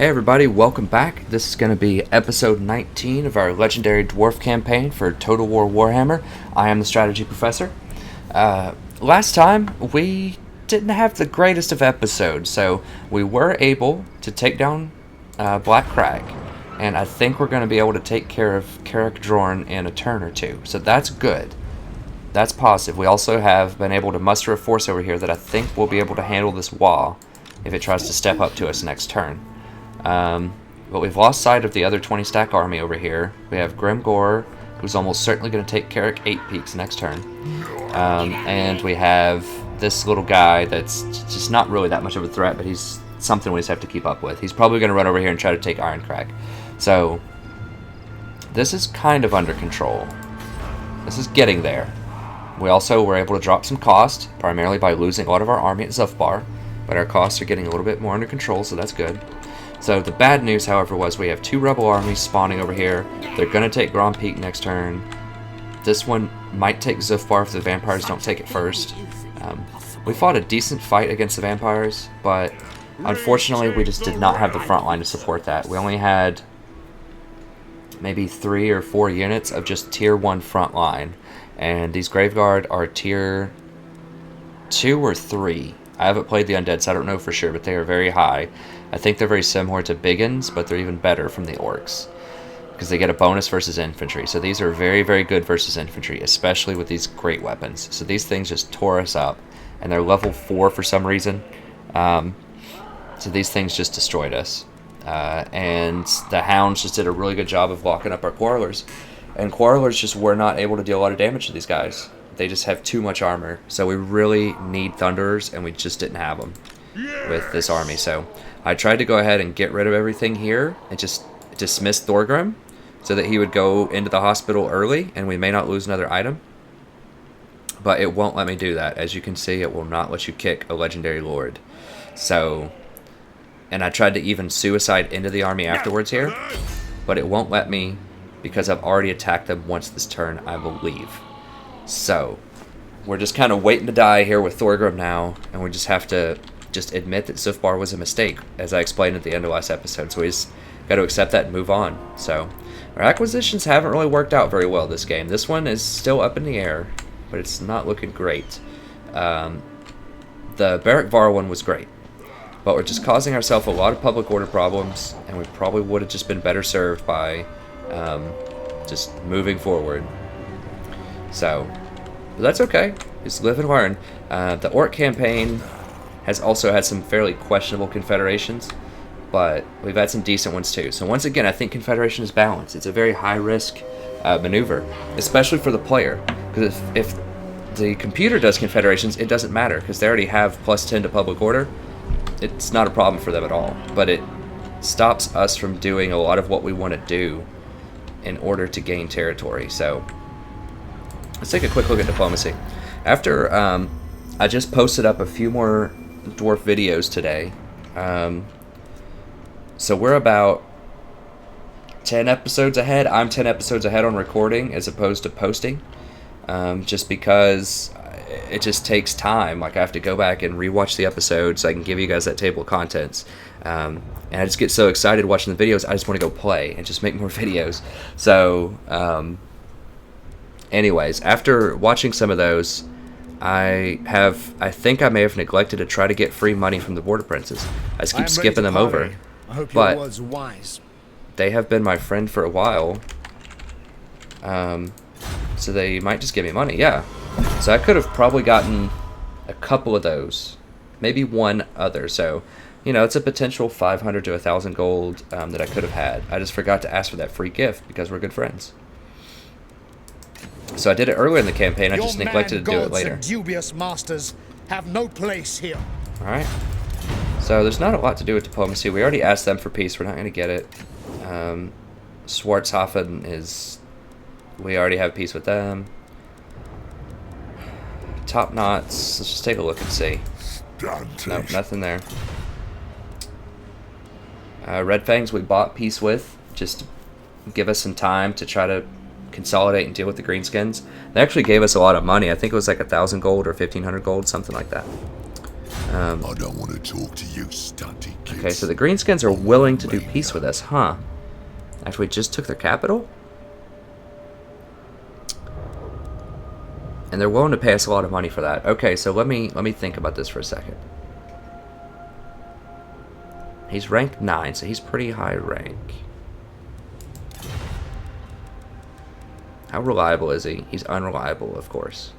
Hey everybody, welcome back. This is going to be episode 19 of our legendary Dwarf campaign for Total War Warhammer. I am the strategy professor. Last time, we didn't have the greatest of episodes, so we were able to take down Black Crag, and I think we're going to be able to take care of Carrick Drorn in a turn or two, so that's good. That's positive. We also have been able to muster a force over here that I think will be able to handle this wall if it tries to step up to us next turn. But we've lost sight of the other 20 stack army over here. We have Grimgor, who's almost certainly going to take Carrick 8 peaks next turn. And we have this little guy that's just not really that much of a threat, but he's something we just have to keep up with. He's probably going to run over here and try to take Iron Crag. So, this is kind of under control. This is getting there. We also were able to drop some cost, primarily by losing a lot of our army at Zufbar, but our costs are getting a little bit more under control, so that's good. So the bad news, however, was we have 2 rebel armies spawning over here. They're going to take Grand Peak next turn. This one might take Zufbar if the vampires don't take it first. We fought a decent fight against the vampires, but unfortunately we just did not have the front line to support that. We only had maybe 3 or 4 units of just tier 1 front line, and these Graveguard are tier 2 or 3. I haven't played the Undead, so I don't know for sure, but they are very high. I think they're very similar to Biggins, but they're even better from the Orcs, because they get a bonus versus infantry. So these are very, very good versus infantry, especially with these great weapons. So these things just tore us up, and they're level 4 for some reason. So these things just destroyed us. And the Hounds just did a really good job of locking up our Quarrelers. And Quarrelers just were not able to deal a lot of damage to these guys. They just have too much armor. So we really need Thunderers, and we just didn't have them with this army. So I tried to go ahead and get rid of everything here and just dismiss Thorgrim so that he would go into the hospital early and we may not lose another item. But it won't let me do that. As you can see, it will not let you kick a legendary lord. So, and I tried to even suicide into the army afterwards here, but it won't let me because I've already attacked them once this turn, I believe. So, we're just kind of waiting to die here with Thorgrim now, and we just have to just admit that Zufbar was a mistake, as I explained at the end of last episode, so we just got to accept that and move on. So, our acquisitions haven't really worked out very well this game. This one is still up in the air, but it's not looking great. The Barrack Var one was great, but we're just causing ourselves a lot of public order problems, and we probably would have just been better served by just moving forward. So, but that's okay. Just live and learn. The Orc campaign has also had some fairly questionable confederations, but we've had some decent ones too. So once again, I think Confederation is balanced. It's a very high-risk maneuver, especially for the player. Because if the computer does Confederations, it doesn't matter, because they already have +10 to public order. It's not a problem for them at all. But it stops us from doing a lot of what we want to do in order to gain territory. So let's take a quick look at diplomacy. After I just posted up a few more Dwarf videos today, so we're about 10 episodes ahead. I'm 10 episodes ahead on recording as opposed to posting, just because it just takes time. Like, I have to go back and rewatch the episode so I can give you guys that table of contents, and I just get so excited watching the videos, I just want to go play and just make more videos. So anyways, after watching some of those, I think I may have neglected to try to get free money from the Border Princes. I just keep skipping them over. I hope but your words are wise. they have been my friend for a while, so they might just give me money. Yeah, so I could have probably gotten a couple of those, maybe one other. So, you know, it's a potential 500 to 1,000 gold that I could have had. I just forgot to ask for that free gift because we're good friends. So I did it earlier in the campaign. I just neglected to do it later. And dubious masters have no place here. All right. So there's not a lot to do with diplomacy. We already asked them for peace. We're not going to get it. Schwarzhofen is... we already have peace with them. Top Knots. Let's just take a look and see. Nope, nothing there. Red Fangs we bought peace with. Just to give us some time to try to consolidate and deal with the greenskins. They actually gave us a lot of money. I think it was like 1,000 gold or 1,500 gold, something like that. I don't want to talk to you, stunty kids. Okay, so the Greenskins are willing to do peace with us, huh? After we just took their capital? And they're willing to pay us a lot of money for that. Okay, so let me think about this for a second. He's rank 9, so he's pretty high rank. How reliable is he? He's unreliable, of course.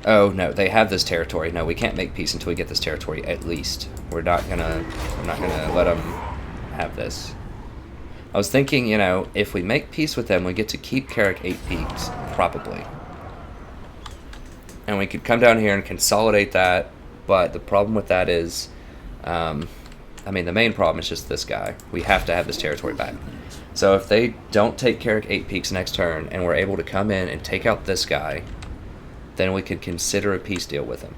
Oh no, they have this territory. No, we can't make peace until we get this territory. At least I'm not gonna let them have this. I was thinking, you know, if we make peace with them, we get to keep Carrick 8 Peaks, probably. And we could come down here and consolidate that, but the problem with that is, I mean, the main problem is just this guy. We have to have this territory back. So if they don't take Carrick 8 Peaks next turn, and we're able to come in and take out this guy, then we could consider a peace deal with him.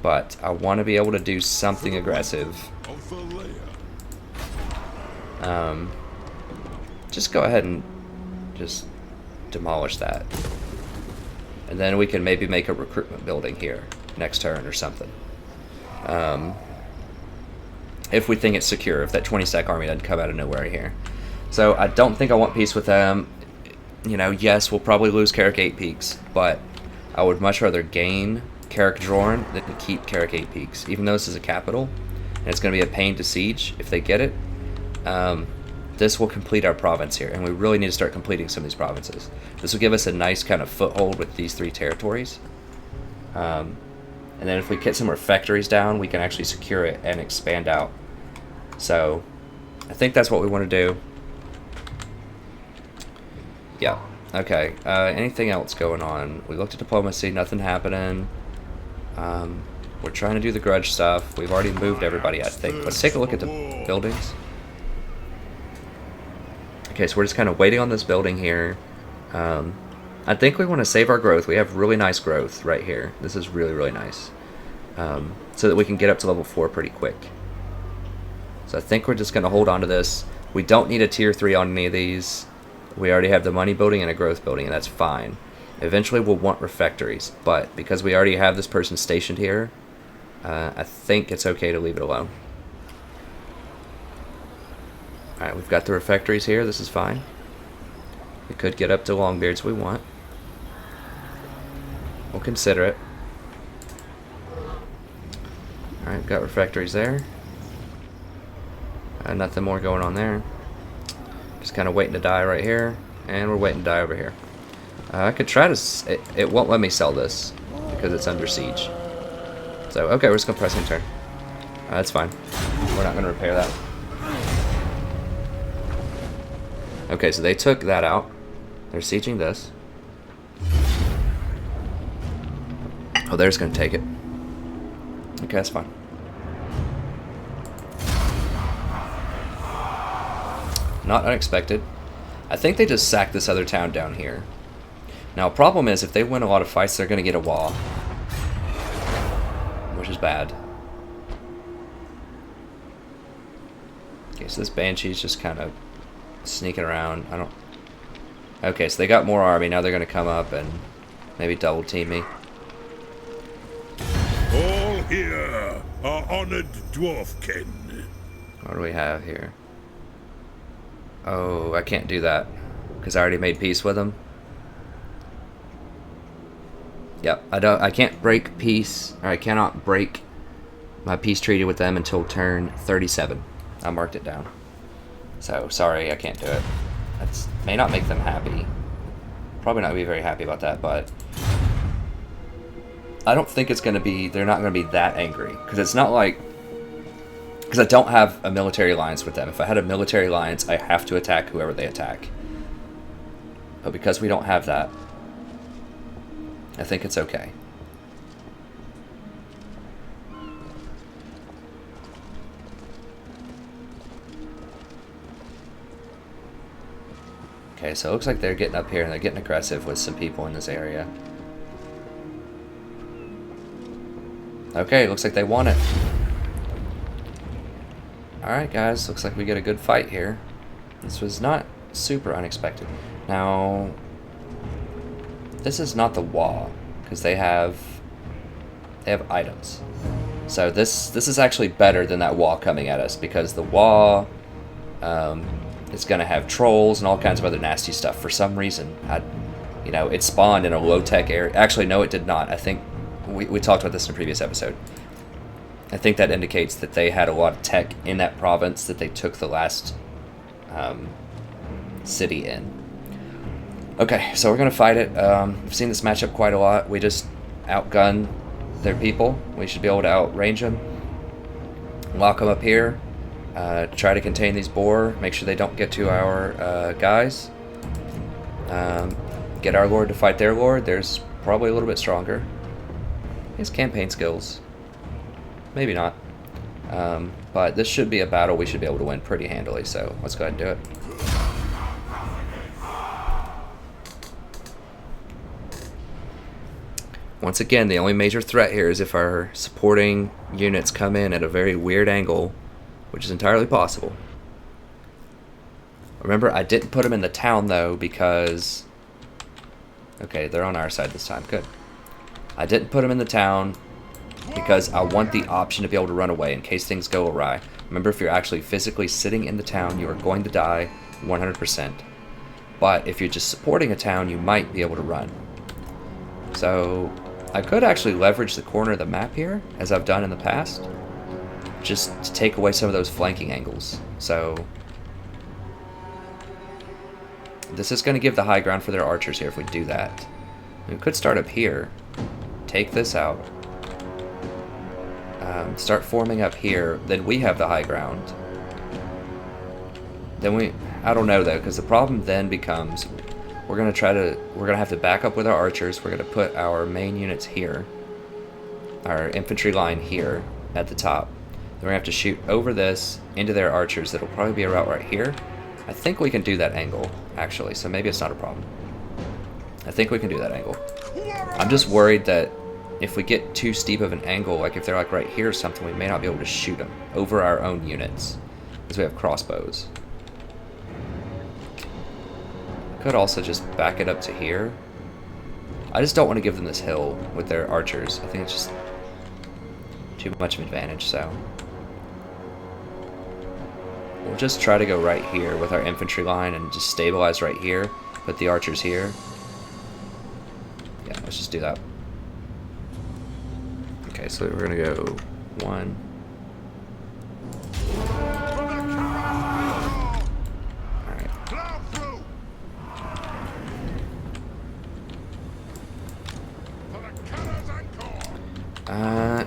But I want to be able to do something aggressive. Just go ahead and just demolish that. And then we can maybe make a recruitment building here next turn or something. If we think it's secure, if that 20-stack army doesn't come out of nowhere here. So I don't think I want peace with them. You know, yes, we'll probably lose Carrick 8 Peaks, but I would much rather gain Carrick Jorn than keep Carrick 8 Peaks. Even though this is a capital, and it's going to be a pain to siege if they get it, this will complete our province here, and we really need to start completing some of these provinces. This will give us a nice kind of foothold with these 3 territories. And then if we get some more factories down, we can actually secure it and expand out. So I think that's what we want to do. Yeah. Okay. Anything else going on? We looked at diplomacy. Nothing happening. We're trying to do the grudge stuff. We've already moved everybody, I think. Let's take a look at the buildings. Okay, so we're just kind of waiting on this building here. I think we want to save our growth. We have really nice growth right here. This is really, really nice. So that we can get up to level 4 pretty quick. So I think we're just going to hold on to this. We don't need a tier 3 on any of these. We already have the money building and a growth building, and that's fine. Eventually we'll want refectories, but because we already have this person stationed here, I think it's okay to leave it alone. Alright, we've got the refectories here. This is fine. We could get up to Longbeards if we want. We'll consider it. Alright, got refectories there. Nothing more going on there. Just kind of waiting to die right here. And we're waiting to die over here. I could try to... It won't let me sell this because it's under siege. So, okay, we're just going to press enter. That's fine. We're not going to repair that. Okay, so they took that out. They're sieging this. Oh, they're just going to take it. Okay, that's fine. Not unexpected. I think they just sacked this other town down here. Now, problem is, if they win a lot of fights, they're going to get a wall. Which is bad. Okay, so this Banshee's just kind of sneaking around. I don't... Okay, so they got more army. Now they're going to come up and maybe double team me. All here are honored dwarfkin. What do we have here? Oh, I can't do that because I already made peace with them. Yep, I can't break peace, or I cannot break my peace treaty with them until turn 37. I marked it down. So, sorry, I can't do it. That may not make them happy. Probably not be very happy about that, but I don't think it's going to be, they're not going to be that angry. Because it's not like, because I don't have a military alliance with them. If I had a military alliance, I have to attack whoever they attack. But because we don't have that, I think it's okay. Okay, so it looks like they're getting up here and they're getting aggressive with some people in this area. Okay, looks like they won it. Alright guys, looks like we get a good fight here. This was not super unexpected. Now, this is not the wall, because they have items. So this is actually better than that wall coming at us, because the wall is going to have trolls and all kinds of other nasty stuff. For some reason, it spawned in a low-tech area. Actually, no, it did not. I think we talked about this in a previous episode. I think that indicates that they had a lot of tech in that province that they took the last city in. Okay, so we're going to fight it. I've seen this matchup quite a lot. We just outgun their people. We should be able to outrange them. Lock them up here. Try to contain these boar. Make sure they don't get to our guys. Get our lord to fight their lord. There's probably a little bit stronger. His campaign skills. Maybe not. But this should be a battle we should be able to win pretty handily, so let's go ahead and do it. Once again, the only major threat here is if our supporting units come in at a very weird angle, which is entirely possible. Remember, I didn't put them in the town, though, because... Okay, they're on our side this time. Good. I didn't put them in the town because I want the option to be able to run away in case things go awry. Remember, if you're actually physically sitting in the town, you are going to die 100%. But if you're just supporting a town, you might be able to run. So I could actually leverage the corner of the map here, as I've done in the past, just to take away some of those flanking angles. So this is going to give the high ground for their archers here if we do that. We could start up here, take this out, start forming up here, then we have the high ground. Then I don't know though, because the problem then becomes we're going to have to back up with our archers. We're going to put our main units here, our infantry line here at the top. Then we're going to have to shoot over this into their archers. That'll probably be a route right here. I think we can do that angle, actually, so maybe it's not a problem. I think we can do that angle. I'm just worried that if we get too steep of an angle, like if they're like right here or something, we may not be able to shoot them over our own units, because we have crossbows. Could also just back it up to here. I just don't want to give them this hill with their archers. I think it's just too much of an advantage, so we'll just try to go right here with our infantry line and just stabilize right here. Put the archers here. Yeah, let's just do that. Okay, so we're gonna go 1.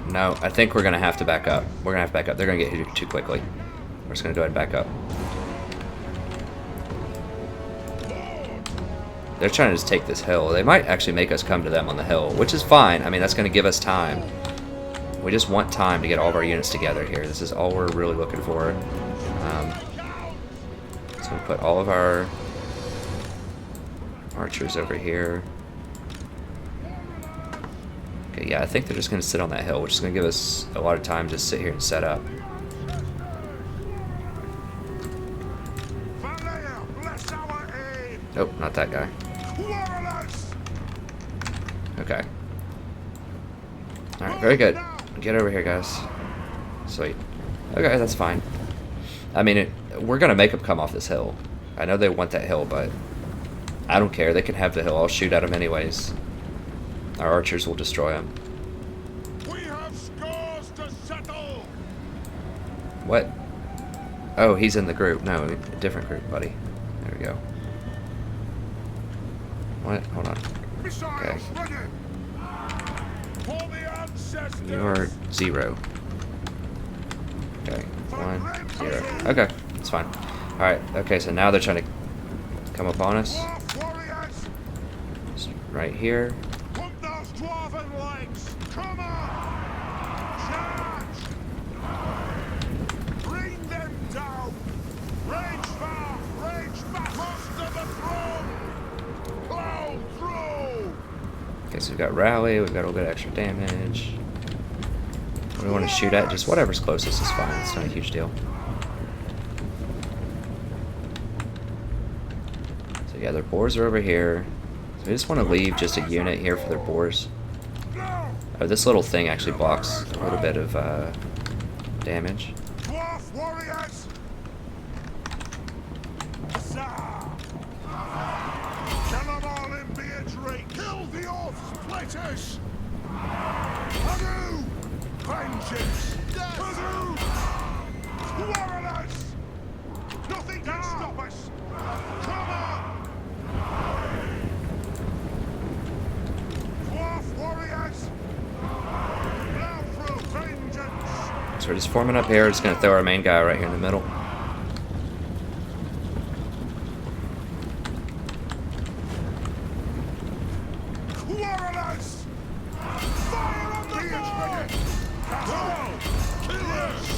No, I think we're going to have to back up. We're going to have to back up. They're going to get hit too quickly. We're just going to go ahead and back up. They're trying to just take this hill. They might actually make us come to them on the hill, which is fine. I mean, that's going to give us time. We just want time to get all of our units together here. This is all we're really looking for. So we put all of our archers over here. Okay, yeah, I think they're just going to sit on that hill, which is going to give us a lot of time to sit here and set up. Nope, not that guy. Okay. Alright, very good. Get over here, guys. Sweet. Okay, that's fine. I mean, we're going to make them come off this hill. I know they want that hill, but I don't care. They can have the hill. I'll shoot at them anyways. Our archers will destroy him. We have scores to settle. What? Oh, he's in the group. No, a different group, buddy. There we go. What? Hold on. Okay. You're 0. Okay. 1, 0. Okay, that's fine. Alright, okay, so now they're trying to come up on us. Just right here. Dwarven legs! Come on! Charge! Bring them down! Range far! Range back! Most of the throne! Plow through! Okay, so we've got rally, we've got a little bit of extra damage. What do we want to shoot at? Just whatever's closest is fine, it's not a huge deal. So yeah, their boars are over here. So we just want to leave just a unit here for their boars. Oh, this little thing actually blocks a little bit of damage. Dwarf warriors! Kill them all in Beard's Kill the oath splitters! Hadoo! Vengeance! Hadoo! Warriors! Nothing can stop us! Come on! Dwarf warriors! Now through vengeance! So we're just forming up here. We're just going to throw our main guy right here in the middle. Warriors! Fire on the board! Killers!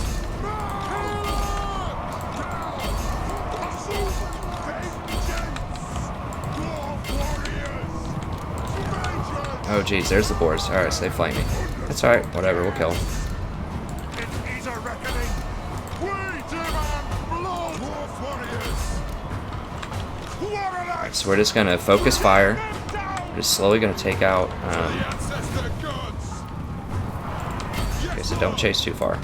Oh jeez, there's the boars. Alright, so they flank me. That's alright, whatever, we'll kill them. It is a reckoning! We demand blood! Dwarf warriors! Warriors! So we're just going to focus fire. We're just slowly going to take out... okay, so don't chase too far.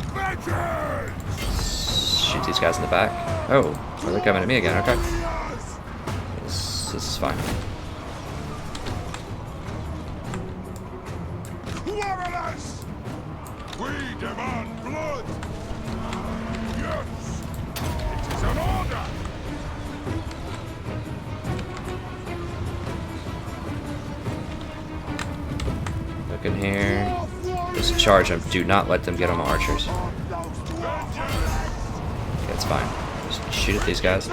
Shoot these guys in the back. Oh, they're coming at me again, okay. This is fine. Warriors! We demand blood! Yes! It is an order! Look in here. Just charge them. Do not let them get on my archers. That's fine. Just shoot at these guys.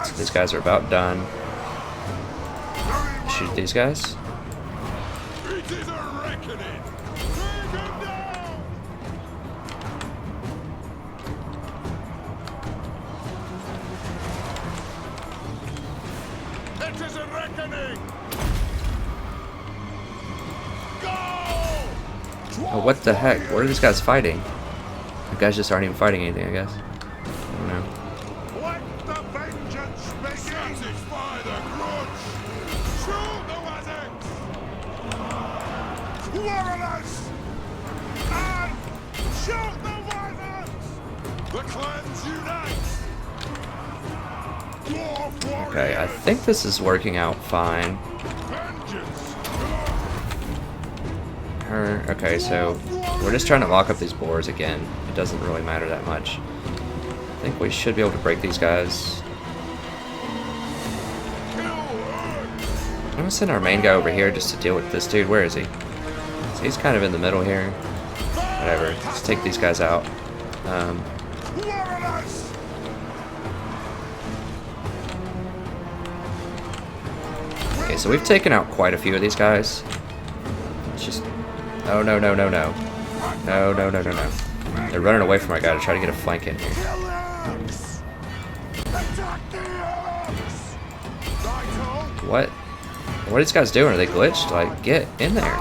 So these guys are about done. Shoot at these guys. It is a reckoning! Take him down! It is a reckoning! Oh, what the heck? What are these guys fighting? The guys just aren't even fighting anything, I guess. I don't know. Let the vengeance begin! Satisfy the grudge! Shoot the wizards! Warriors! And shoot the wizards! The clans unite! Dwarf warriors! Okay, I think this is working out fine. Vengeance! Okay, so we're just trying to lock up these boars again. It doesn't really matter that much. I think we should be able to break these guys. I'm gonna send our main guy over here just to deal with this dude. Where is he? So he's kind of in the middle here. Whatever. Let's take these guys out. Okay, so we've taken out quite a few of these guys. It's just... Oh, no, no, no, no. No, no, no, no, no. They're running away from our guy to try to get a flank in here. What? What are these guys doing? Are they glitched? Like, get in there.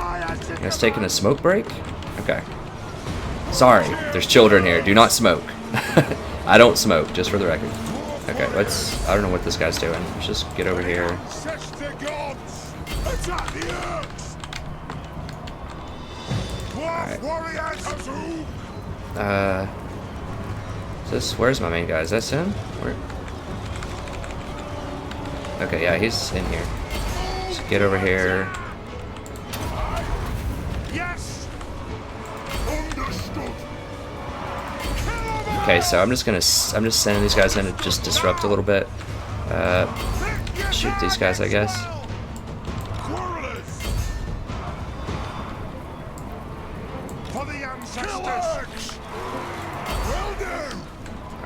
You guys taking a smoke break? Okay. Sorry, there's children here. Do not smoke. I don't smoke, just for the record. Okay, let's... I don't know what this guy's doing. Let's just get over here. Alright. Is this... Where's my main guy? Is that him? Where? Okay, yeah, he's in here. Let's get over here. Yes. Understood. Okay, so I'm just sending these guys in to just disrupt a little bit. Shoot these guys, I guess.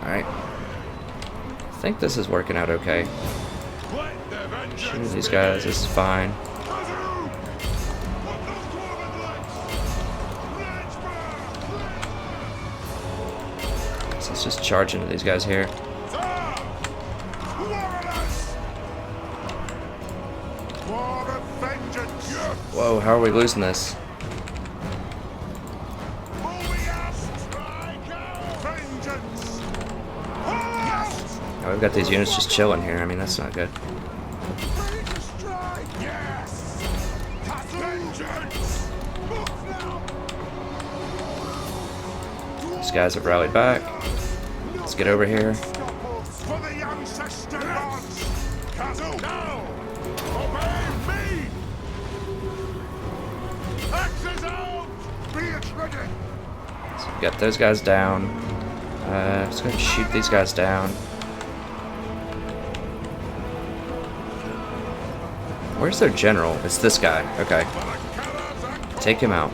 Alright. I think this is working out okay. Shooting these guys, this is fine. So let's just charge into these guys here. Whoa, how are we losing this? Oh, we've got these units just chilling here. I mean, that's not good. These guys have rallied back. Let's get over here. For the ancestor gods! Castle, now! Obey me! Axes out! Be it ready! So get those guys down. Just gonna shoot these guys down. Where's their general? It's this guy. Okay. Take him out.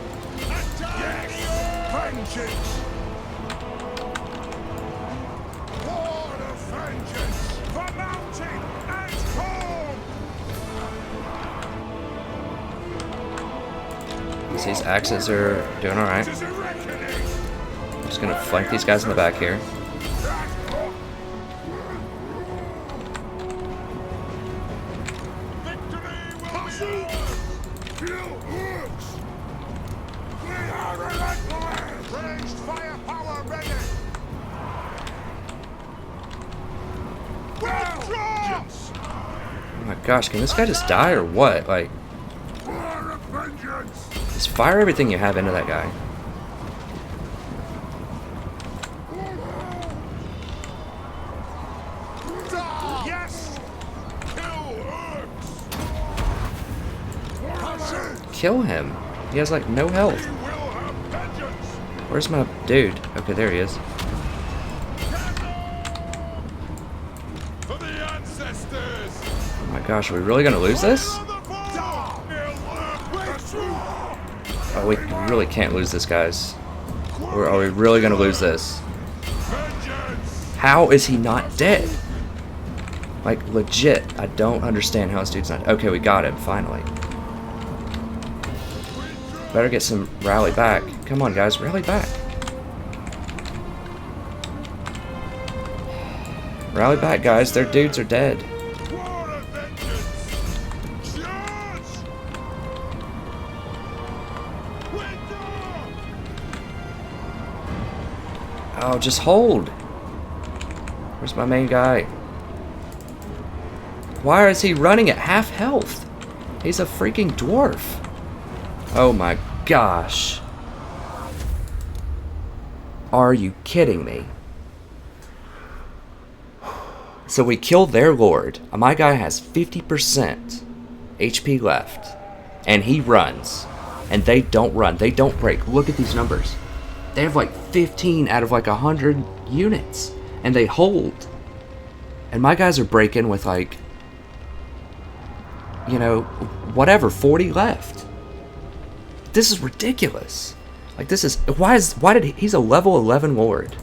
Vengeance! Lord of vengeance! For mountain and home! These axes are doing alright. It is a reckoning! I'm just gonna flank these guys in the back here. Ranged firepower ready! Withdraw! Oh my gosh, can this guy just die or what? Like, War of vengeance! just fire everything you have into that guy. Yes! Kill Kill him. He has like no health. We will have vengeance! Where's my dude? Okay, there he is. For the ancestors! Oh my gosh, are we really gonna lose this? Oh, we really can't lose this, guys. Or are we really gonna lose this? How is he not dead? Like, legit, I don't understand how this dude's not... Okay, we got him, finally. Better get some rally back. Come on, guys, rally back. Rally back, guys. Their dudes are dead. War of vengeance! Charge! Withdraw! Oh, just hold. Where's my main guy? Why is he running at half health? He's a freaking dwarf. Oh my gosh. Are you kidding me? So we killed their lord. My guy has 50% HP left. And he runs. And they don't run. They don't break. Look at these numbers. They have like 15 out of like 100 units. And they hold. And my guys are breaking with like, you know, whatever, 40 left. This is ridiculous. Like, this is... He's a level 11 lord.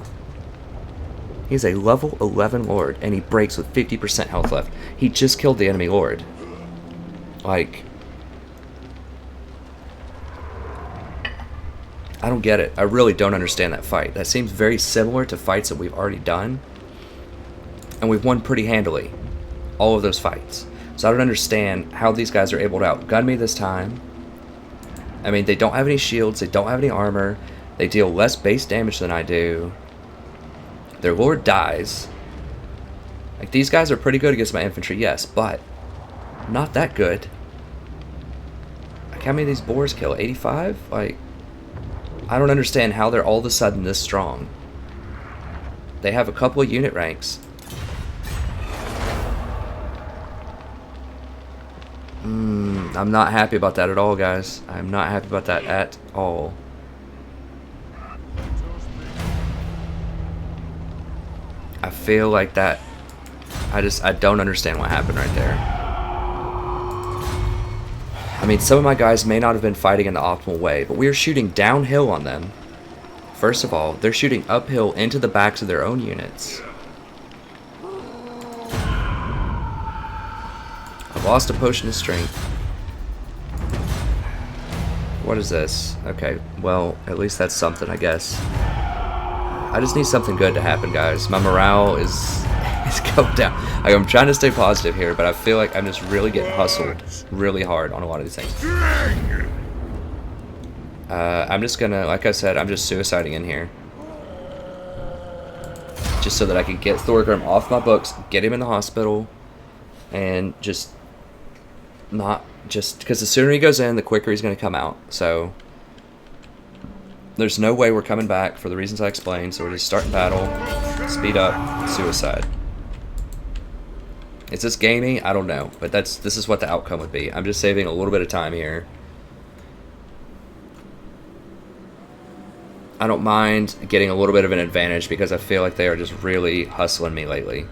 He's a level 11 lord, and he breaks with 50% health left. He just killed the enemy lord. Like... I don't get it. I really don't understand that fight. That seems very similar to fights that we've already done. And we've won pretty handily. All of those fights. So I don't understand how these guys are able to outgun me this time. I mean, they don't have any shields, they don't have any armor, they deal less base damage than I do. Their lord dies. Like, these guys are pretty good against my infantry, yes, but not that good. Like, how many of these boars kill? 85? Like, I don't understand how they're all of a sudden this strong. They have a couple of unit ranks. I'm not happy about that at all, guys. I'm not happy about that at all. I feel like that... I don't understand what happened right there. I mean, some of my guys may not have been fighting in the optimal way, but we are shooting downhill on them. First of all, they're shooting uphill into the backs of their own units. I've lost a potion of strength. What is this? Okay, well, at least that's something, I guess. I just need something good to happen, guys. My morale is going down. Like, I'm trying to stay positive here, but I feel like I'm just really getting hustled really hard on a lot of these things. I'm just gonna, like I said, I'm just suiciding in here. Just so that I can get Thorgrim off my books, get him in the hospital, and just Not just because the sooner he goes in, the quicker he's going to come out. So there's no way we're coming back for the reasons I explained. So we're just starting battle, speed up, suicide. Is this gamey? I don't know, but this is what the outcome would be. I'm just saving a little bit of time here. I don't mind getting a little bit of an advantage because I feel like they are just really hustling me lately.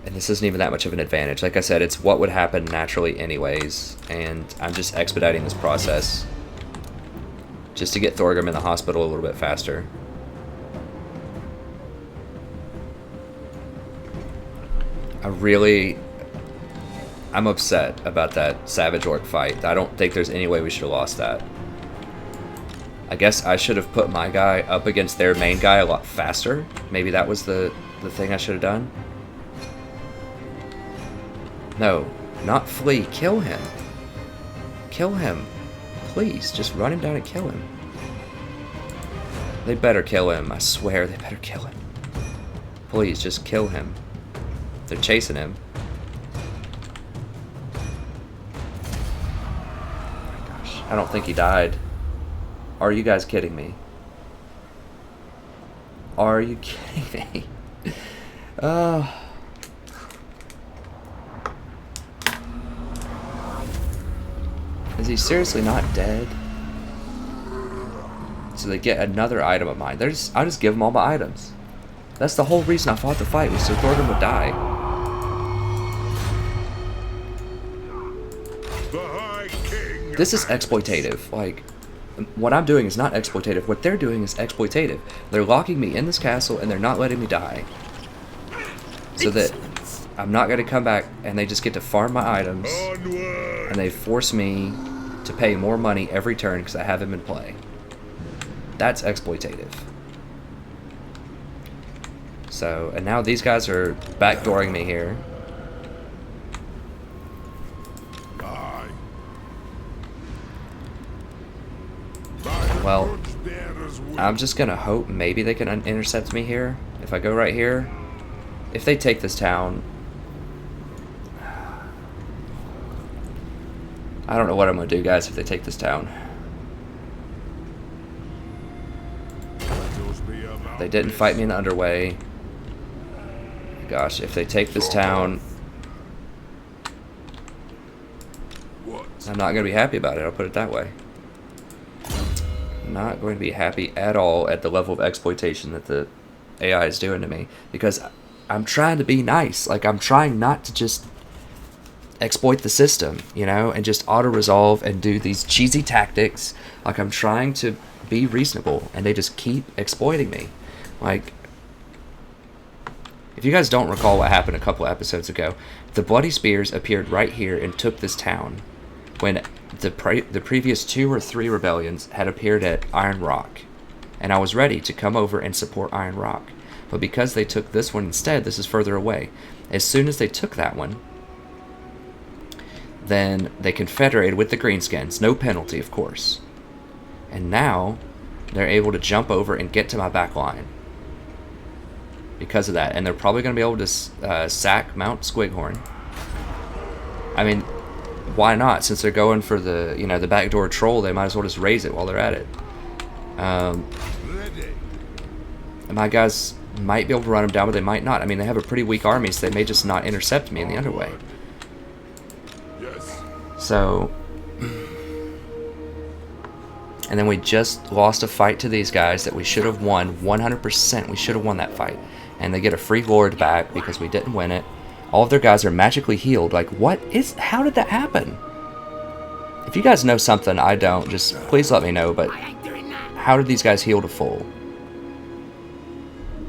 And this isn't even that much of an advantage. Like I said, it's what would happen naturally anyways, and I'm just expediting this process just to get Thorgrim in the hospital a little bit faster. I'm upset about that Savage Orc fight. I don't think there's any way we should have lost that. I guess I should have put my guy up against their main guy a lot faster. Maybe that was the thing I should have done. No, not flee. Kill him. Kill him. Please, just run him down and kill him. They better kill him. I swear they better kill him. Please, just kill him. They're chasing him. Oh my gosh. I don't think he died. Are you guys kidding me? Are you kidding me? Is he seriously not dead? So they get another item of mine. I'll just give them all my items. That's the whole reason I fought the fight, was so Thorgrim would die. This is exploitative. Like, what I'm doing is not exploitative. What they're doing is exploitative. They're locking me in this castle and they're not letting me die. So that I'm not going to come back and they just get to farm my items. And they force me to pay more money every turn because I have him in play. That's exploitative. So, and now these guys are backdooring me here. Well, I'm just gonna hope maybe they can intercept me here. If I go right here, if they take this town, I don't know what I'm gonna do, guys, if they take this town. They didn't fight me in the underway. Gosh, if they take this town, I'm not gonna be happy about it, I'll put it that way. Not going to be happy at all at the level of exploitation that the AI is doing to me, because I'm trying to be nice. Like, I'm trying not to just exploit the system, you know, and just auto-resolve and do these cheesy tactics. Like, I'm trying to be reasonable, and they just keep exploiting me. Like, if you guys don't recall what happened a couple episodes ago, the Bloody Spears appeared right here and took this town when the previous 2 or 3 rebellions had appeared at Iron Rock, and I was ready to come over and support Iron Rock. But because they took this one instead, this is further away. As soon as they took that one, then they confederated with the Greenskins, no penalty, of course. And now they're able to jump over and get to my back line because of that. And they're probably going to be able to sack Mount Squighorn. I mean, why not? Since they're going for the, you know, the backdoor troll, they might as well just raise it while they're at it. My guys might be able to run them down, but they might not. I mean, they have a pretty weak army, so they may just not intercept me in the underway. So, and then we just lost a fight to these guys that we should have won 100%. We should have won that fight. And they get a free lord back because we didn't win it. All of their guys are magically healed. Like, how did that happen? If you guys know something I don't, just please let me know, but how did these guys heal to full?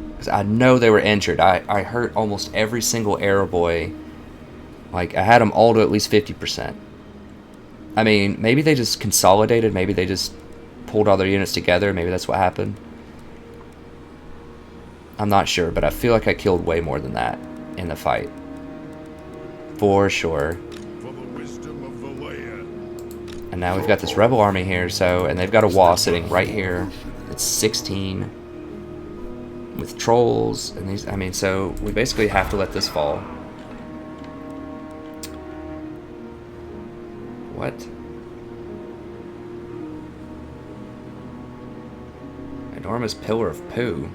Because I know they were injured. I hurt almost every single arrow boy. Like, I had them all to at least 50%. I mean, maybe they just consolidated. Maybe they just pulled all their units together. Maybe that's what happened. I'm not sure, but I feel like I killed way more than that in the fight. For sure. And now we've got this rebel army here, and they've got a wall sitting right here. It's 16 with trolls and these. I mean, so we basically have to let this fall. What? Enormous pillar of poo.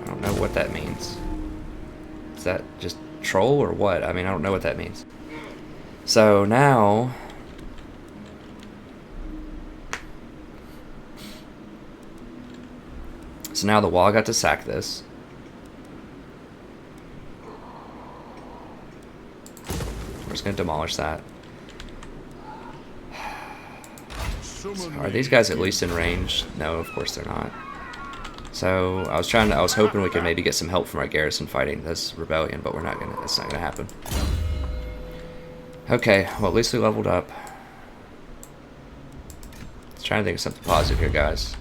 I don't know what that means. Is that just troll or what? I mean, I don't know what that means. So now... So now the wall got to sack this. We're just going to demolish that. So are these guys at least in range? No, of course they're not. So I was hoping we could maybe get some help from our garrison fighting this rebellion, but that's not gonna happen. Okay, well at least we leveled up. Let's try to think of something positive here, guys.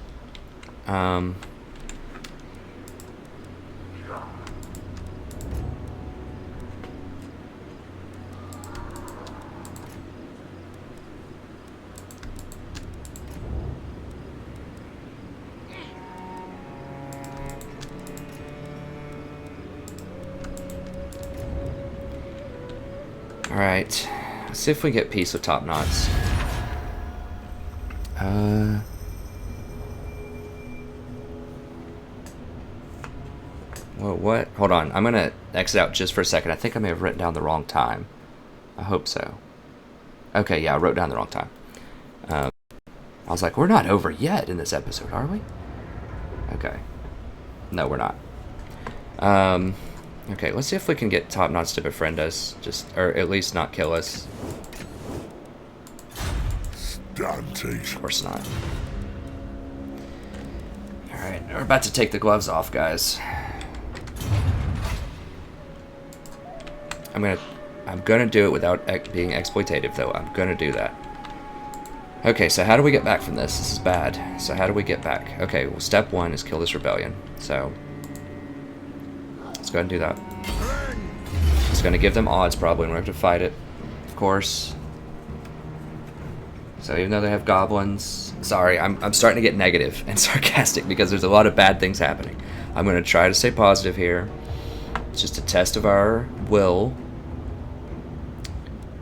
Alright, let's see if we get peace with top knots. Whoa, what? Hold on, I'm gonna exit out just for a second. I think I may have written down the wrong time. I hope so. Okay, yeah, I wrote down the wrong time. I was like, we're not over yet in this episode, are we? Okay. No, we're not. Okay, let's see if we can get top knots to befriend us, or at least not kill us. Of course not. Alright, we're about to take the gloves off, guys. I'm gonna do it without being exploitative, though. I'm gonna do that. Okay, so how do we get back from this? This is bad. So how do we get back? Okay, well, step one is kill this rebellion. So let's go ahead and do that. It's going to give them odds probably in order to fight it, of course. So even though they have goblins... Sorry, I'm starting to get negative and sarcastic because there's a lot of bad things happening. I'm going to try to stay positive here. It's just a test of our will.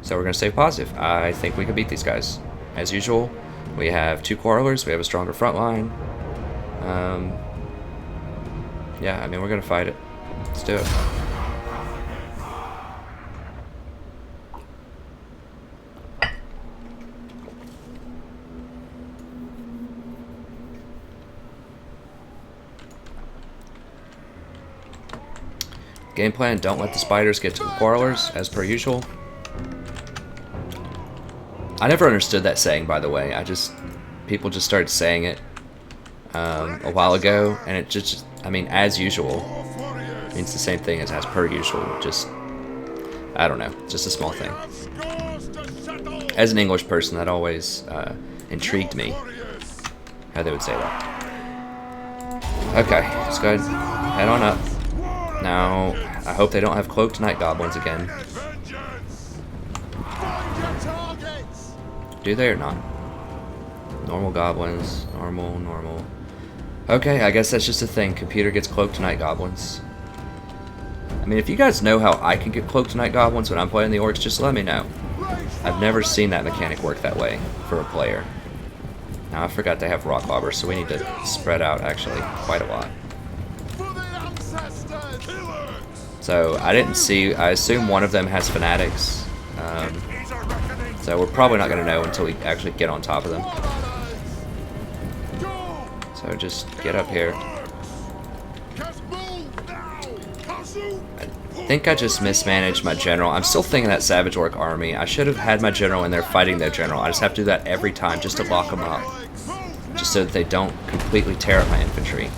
So we're going to stay positive. I think we can beat these guys. As usual, we have 2 quarrelers. We have a stronger front line. Yeah, I mean, we're going to fight it. Let's do it. Game plan, don't let the spiders get to the quarrelers, as per usual. I never understood that saying, by the way. People just started saying it a while ago, and it just, I mean, as usual means the same thing as per usual. Just, I don't know, just a small thing. As an English person, that always intrigued me, how they would say that. Okay, let's go ahead, head on up. Now, I hope they don't have cloaked night goblins again. Do they or not? Normal goblins, normal. Okay, I guess that's just a thing. Computer gets cloaked night goblins. I mean, if you guys know how I can get cloaked night goblins when I'm playing the orcs, just let me know. I've never seen that mechanic work that way for a player. Now, I forgot they have rock lobbers, so we need to spread out, actually, quite a lot. So, I assume one of them has fanatics. So we're probably not going to know until we actually get on top of them. So just get up here. I think I just mismanaged my general. I'm still thinking that Savage Orc army. I should have had my general in there fighting their general. I just have to do that every time just to lock them up. Just so that they don't completely tear up my infantry.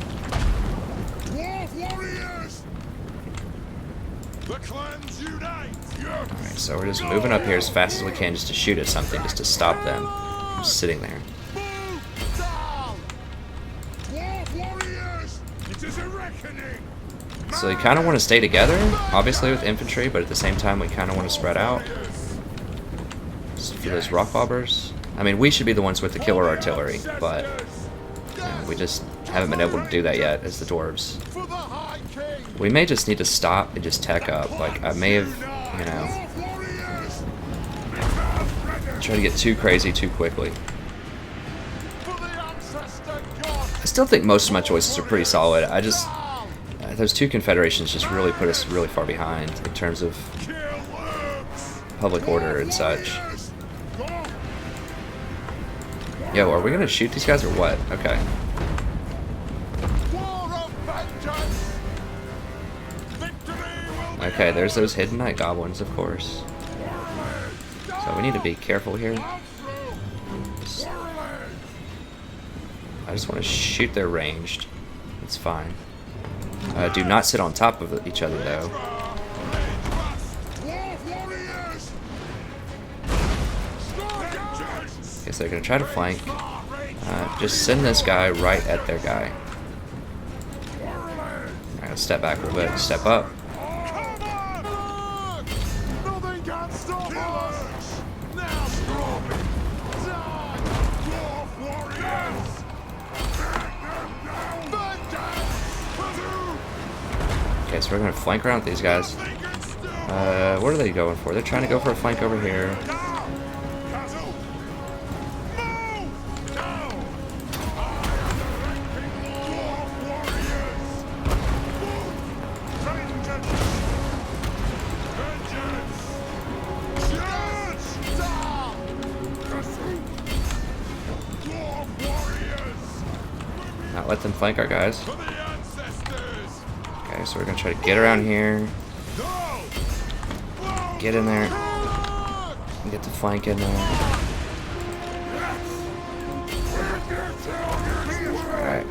Alright, so we're just moving up here as fast as we can just to shoot at something, just to stop them from sitting there. So you kind of want to stay together, obviously with infantry, but at the same time we kind of want to spread out. Just for those rock bobbers. I mean, we should be the ones with the killer artillery, but you know, we just haven't been able to do that yet as the dwarves. We may just need to stop and just tech up. Like, I may have, you know, Try to get too crazy too quickly. For the ancestor god. I still think most of my choices are pretty solid. I just those two confederations just really put us really far behind in terms of Kill worms. public order and such. Warriors. Go. Yo, are we gonna shoot these guys or what? Okay. War of vengeance. Victory will be Okay, there's those hidden night goblins, of course. So we need to be careful here. I just want to shoot their ranged. It's fine. Do not sit on top of each other, though. Guess they're going to try to flank. Just send this guy right at their guy. Alright, let's step back a little bit. Step up. Nothing can stop us. Now stop it. Die, dwarf warriors. Okay, so we're going to flank around these guys. What are they going for? They're trying to go for a flank over here. Not let them flank our guys. Okay, so we're gonna try to get around here. Get in there. And get the flank in there. Alright.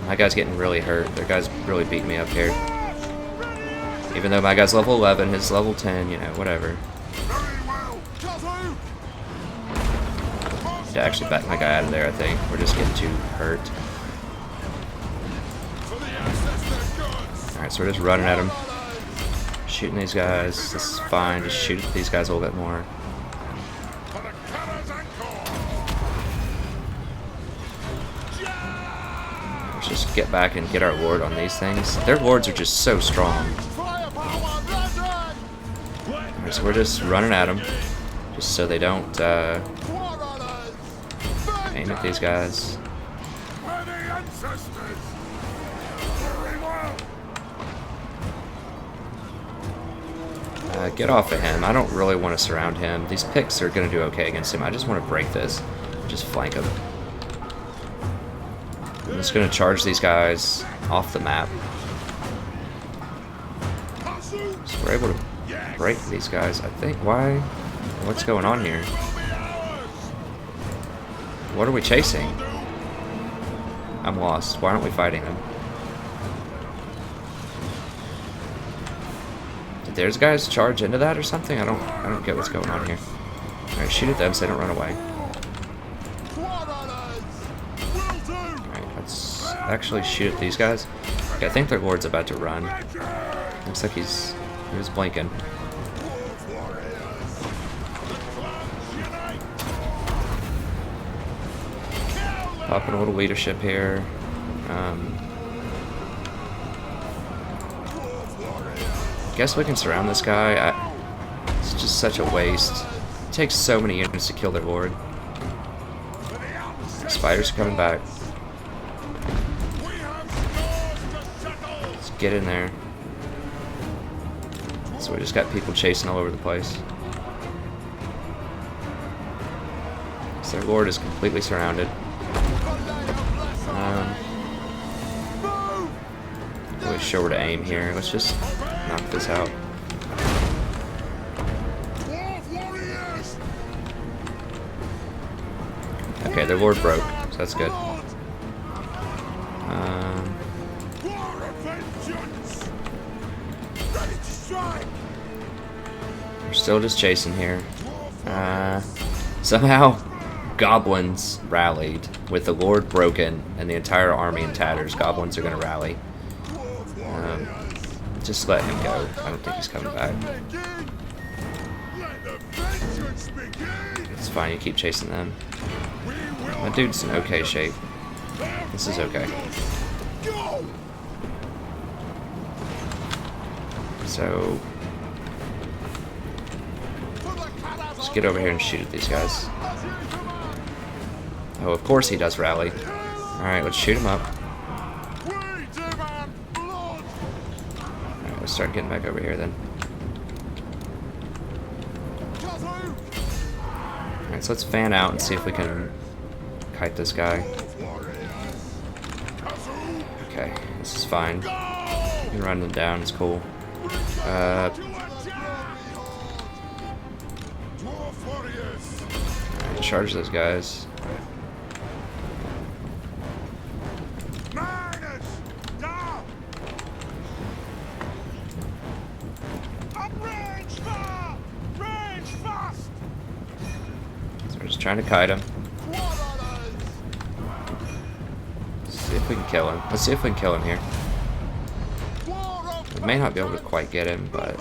My guy's getting really hurt. Their guy's really beating me up here. Even though my guy's level 11, his level 10, you know, whatever. To actually back my guy out of there, I think. We're just getting too hurt. Alright, so we're just running at him. Shooting these guys. This is fine. Just shoot at these guys a little bit more. Let's just get back and get our lord on these things. Their lords are just so strong. Alright, so we're just running at them. Just so they don't aim at these guys. Get off of him. I don't really want to surround him. These picks are going to do okay against him. I just want to break this. Just flank him. I'm just going to charge these guys off the map. So we're able to break these guys, I think. Why? What's going on here? What are we chasing? I'm lost. Why aren't we fighting them? Did theirs guys charge into that or something? I don't get what's going on here. Alright, shoot at them so they don't run away. Alright, let's actually shoot at these guys. Okay, I think their lord's about to run. Looks like he was blinking. Popping a little leadership here. Guess we can surround this guy. It's just such a waste. It takes so many units to kill their lord. Spiders are coming back. Let's get in there. So we just got people chasing all over the place. So their lord is completely surrounded. Really sure where to aim here. Let's just knock this out. Okay, their lord broke, so that's good. We're still just chasing here. Somehow, goblins rallied with the lord broken and the entire army in tatters. Goblins are going to rally. Just let him go. I don't think he's coming back. It's fine, you keep chasing them. My dude's in okay shape. This is okay. So just get over here and shoot at these guys. Oh, of course he does rally. Alright, let's shoot him up. Alright, let's start getting back over here then. Alright, so let's fan out and see if we can kite this guy. Okay, this is fine. You can run them down, it's cool. Alright, charge those guys. Trying to kite him. Let's see if we can kill him. Let's see if we can kill him here. We may not be able to quite get him, but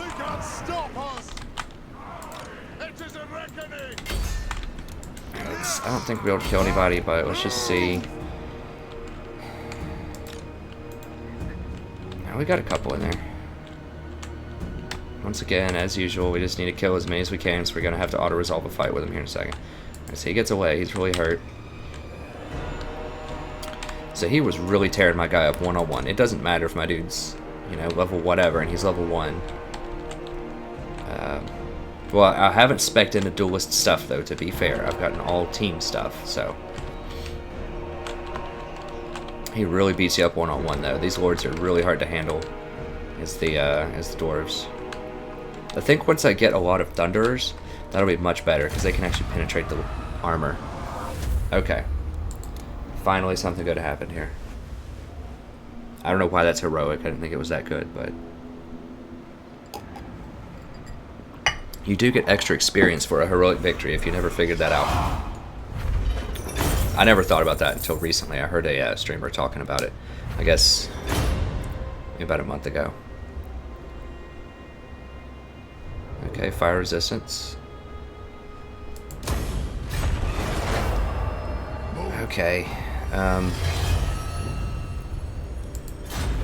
I don't think we'll be able to kill anybody, but let's just see. Now we got a couple in there. Once again, as usual, we just need to kill as many as we can, so we're gonna have to auto-resolve a fight with him here in a second. So he gets away, he's really hurt. So he was really tearing my guy up one-on-one. It doesn't matter if my dude's, you know, level whatever and he's level 1. Well, I haven't spec'd into duelist stuff though, to be fair. I've gotten all team stuff, so. He really beats you up one-on-one though. These lords are really hard to handle as the dwarves. I think once I get a lot of thunderers, that'll be much better, because they can actually penetrate the armor. Okay. Finally something good happened here. I don't know why that's heroic. I didn't think it was that good, but... You do get extra experience for a heroic victory if you never figured that out. I never thought about that until recently. I heard a streamer talking about it. I guess maybe about a month ago. Okay, fire resistance. Okay. The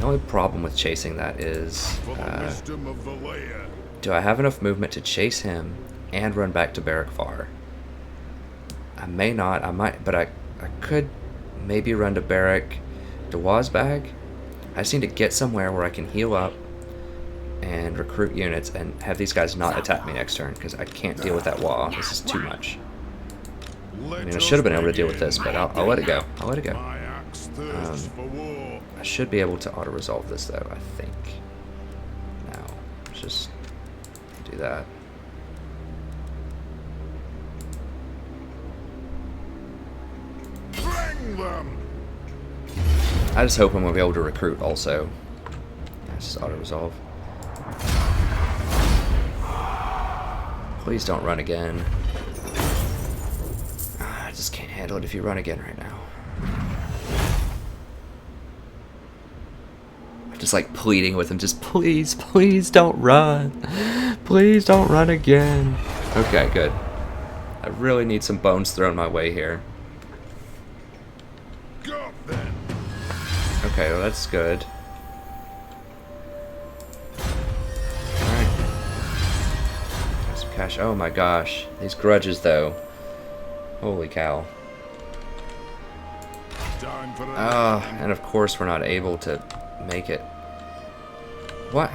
only problem with chasing that is, do I have enough movement to chase him and run back to Barrack Far? I may not. I might, but I could maybe run to Barrack Dwazbag. I just need to get somewhere where I can heal up and recruit units and have these guys not attack me next turn, because I can't deal with that wall. This is too much. I mean, I should have been able to deal with this, but I'll let it go. I'll let it go. I should be able to auto-resolve this, though, I think. Now, let's just do that. I just hope I'm going to be able to recruit also. Let's just auto-resolve. Please don't run again. I just can't handle it if you run again right now. I'm just like pleading with him, just please, please don't run. Please don't run again. Okay, good. I really need some bones thrown my way here. Okay, well that's good. Cash. Oh my gosh. These grudges though. Holy cow. And of course we're not able to make it. What?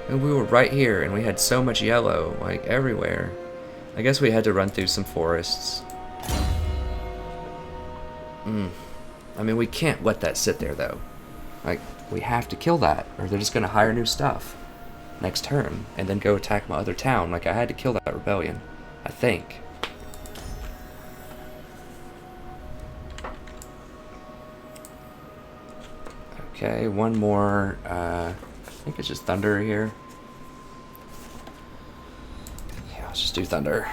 And we were right here and we had so much yellow, like everywhere. I guess we had to run through some forests. I mean, we can't let that sit there though. Like, we have to kill that or they're just gonna hire new stuff next turn and then go attack my other town. Like, I had to kill that rebellion, I think. Okay, one more. I think it's just thunder here. Yeah, let's just do thunder.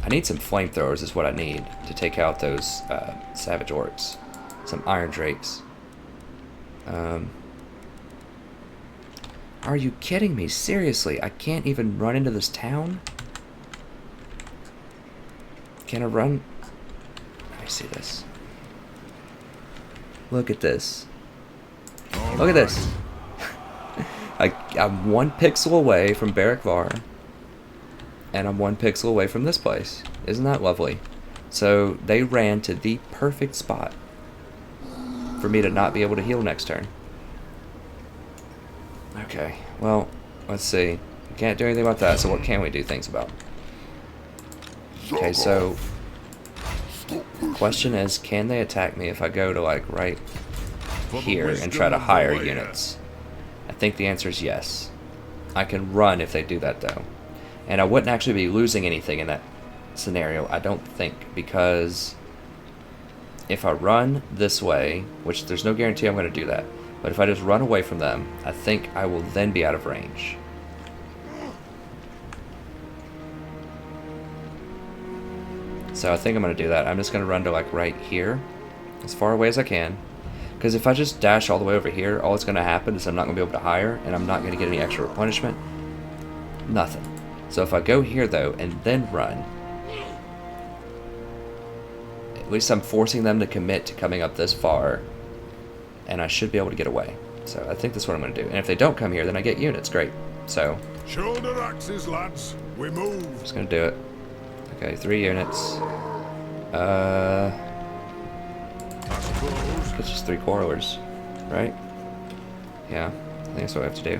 I need some flamethrowers is what I need to take out those savage orcs. Some iron drakes. Are you kidding me? Seriously, I can't even run into this town? Can I run? Let me see this. Look at this. Look at this. I'm 1 pixel away from Barrack Var. and I'm 1 pixel away from this place. Isn't that lovely? So they ran to the perfect spot for me to not be able to heal next turn. Okay, well, let's see. We can't do anything about that, so what can we do things about? Okay, so the question is, can they attack me if I go to like right here and try to hire units? I think the answer is yes. I can run if they do that though. And I wouldn't actually be losing anything in that scenario, I don't think, because if I run this way, which there's no guarantee I'm going to do that, but if I just run away from them, I think I will then be out of range. So I think I'm going to do that. I'm just going to run to like right here, as far away as I can. Because if I just dash all the way over here, all that's going to happen is I'm not going to be able to hire, and I'm not going to get any extra replenishment. Nothing. So if I go here though, and then run, at least I'm forcing them to commit to coming up this far, and I should be able to get away. So I think that's what I'm going to do. And if they don't come here, then I get units. Great. So Shoulder axes, lads. We move. I'm just going to do it. Okay, 3 units. I suppose. It's just 3 quarrelers, right? Yeah, I think that's what I have to do.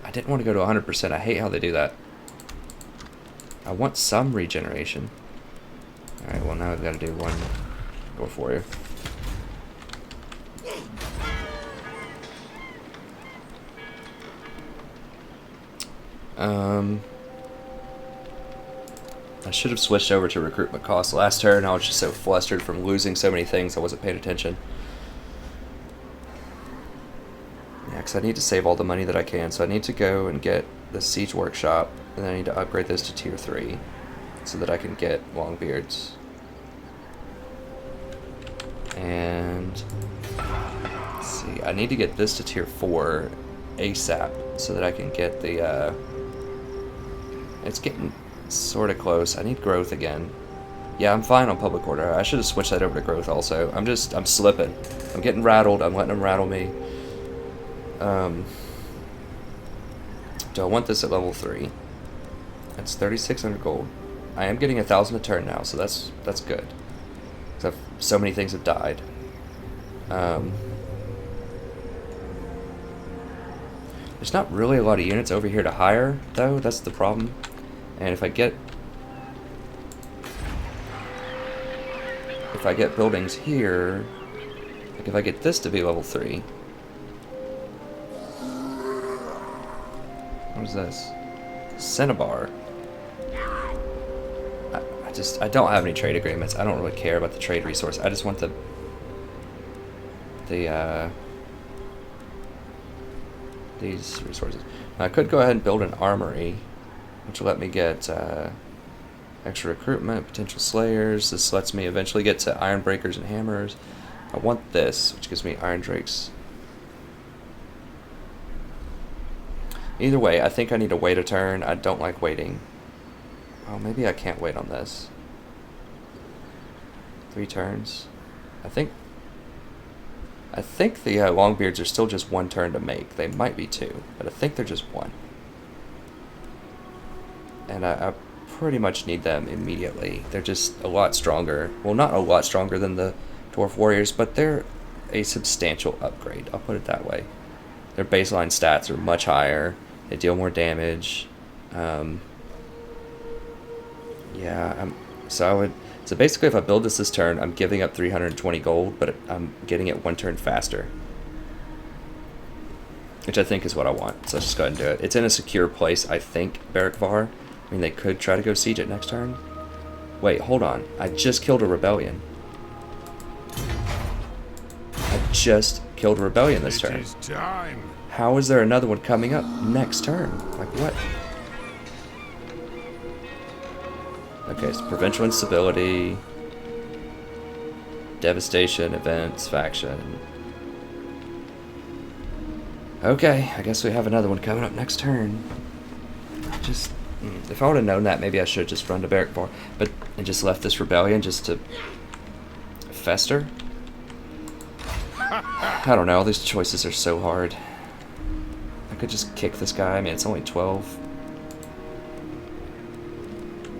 I didn't want to go to 100%. I hate how they do that. I want some regeneration. Alright, well now I've got to do 1 go for you. I should have switched over to recruitment costs last turn. I was just so flustered from losing so many things I wasn't paying attention. Yeah, because I need to save all the money that I can. So I need to go and get the siege workshop, and then I need to upgrade this to tier 3 so that I can get Longbeards. And let's see, I need to get this to tier 4 ASAP so that I can get the it's getting sort of close. I need growth again. Yeah, I'm fine on public order. I should have switched that over to growth also. I'm slipping. I'm getting rattled. I'm letting them rattle me. Do I want this at level 3? That's 3,600 gold. I am getting 1,000 a turn now, so that's good. Because so many things have died. There's not really a lot of units over here to hire, though. That's the problem. And if I get buildings here, like if I get this to be level 3. What is this? Cinnabar. I don't have any trade agreements. I don't really care about the trade resource. I just want these resources. Now, I could go ahead and build an armory, which will let me get extra recruitment, potential slayers. This lets me eventually get to iron breakers and hammers. I want this, which gives me iron drakes. Either way, I think I need to wait a turn. I don't like waiting. Oh, maybe I can't wait on this. 3 turns. I think the Longbeards are still just 1 turn to make. They might be 2, but I think they're just 1. And I pretty much need them immediately. They're just a lot stronger. Well, not a lot stronger than the Dwarf Warriors, but they're a substantial upgrade. I'll put it that way. Their baseline stats are much higher. They deal more damage. Yeah, so basically if I build this turn, I'm giving up 320 gold, but I'm getting it 1 turn faster. Which I think is what I want, so let's just go ahead and do it. It's in a secure place, I think, Barrackvar. I mean, they could try to go siege it next turn. Wait, hold on. I just killed a rebellion. I just killed a rebellion this turn. It is time. How is there another one coming up next turn? Like what? Okay, so provincial instability, devastation, events, faction. Okay, I guess we have another one coming up next turn. If I would have known that, maybe I should have just run to Barrackvar, and just left this rebellion just to fester. I don't know, all these choices are so hard. I could just kick this guy. I mean, it's only 12.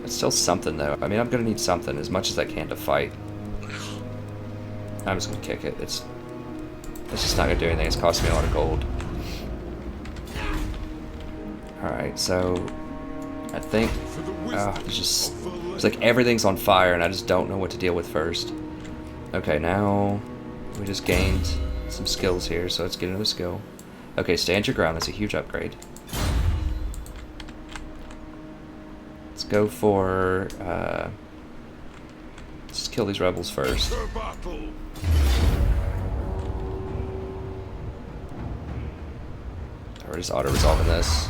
It's still something, though. I mean, I'm gonna need something as much as I can to fight. I'm just gonna kick it. It's just not gonna do anything. It's costing me a lot of gold. Alright, so I think it's like everything's on fire and I just don't know what to deal with first. Okay, now we just gained some skills here, so let's get another skill. Okay, stand your ground. That's a huge upgrade. Let's go for let's kill these rebels first. We're just auto-resolving this.